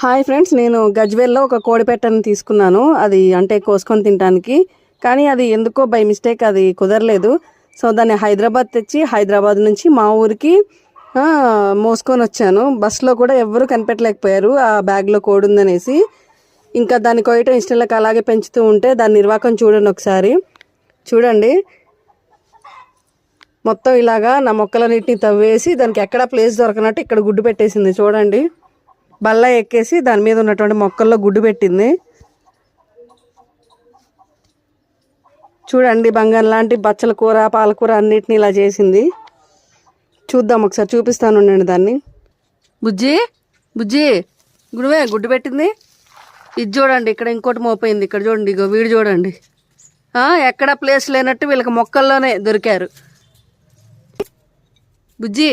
Hi friends, నేను గజ్వేల్లో ఒక కోడి పెట్టను తీసుకున్నాను. అది అంటే కోసుకొని తినడానికి. కానీ అది ఎందుకో బై మిస్టేక్ అది కుదరలేదు. సో దాన్ని హైదరాబాద్ తెచ్చి హైదరాబాద్ నుంచి మా ఊరికి మోసుకొని వచ్చాను. బస్సులో కూడా ఎవరు కనిపెట్టలేకపోయారు ఆ బ్యాగ్లో కోడి ఉందనేసి. ఇంకా దాన్ని కోయటం ఇష్టం లేక అలాగే పెంచుతూ ఉంటే దాని నిర్వాకం చూడండి ఒకసారి. చూడండి, మొత్తం ఇలాగా నా మొక్కలన్నింటినీ తవ్వేసి దానికి ఎక్కడా ప్లేస్ దొరకనట్టు ఇక్కడ గుడ్డు పెట్టేసింది. చూడండి, బల్ల ఎక్కేసి దాని మీద ఉన్నటువంటి మొక్కల్లో గుడ్డు పెట్టింది. చూడండి, బంగారం లాంటి బచ్చల కూర, పాలకూర అన్నిటిని ఇలా చేసింది. చూద్దాం ఒకసారి, చూపిస్తాను ఉండండి దాన్ని. బుజ్జి బుజ్జి గుడివే గుడ్డు పెట్టింది. ఇది చూడండి, ఇక్కడ ఇంకోటి మోపోయింది. ఇక్కడ చూడండి, ఇగో వీడు చూడండి. ఎక్కడ ప్లేస్ లేనట్టు వీళ్ళకి మొక్కల్లోనే దొరికారు. బుజ్జి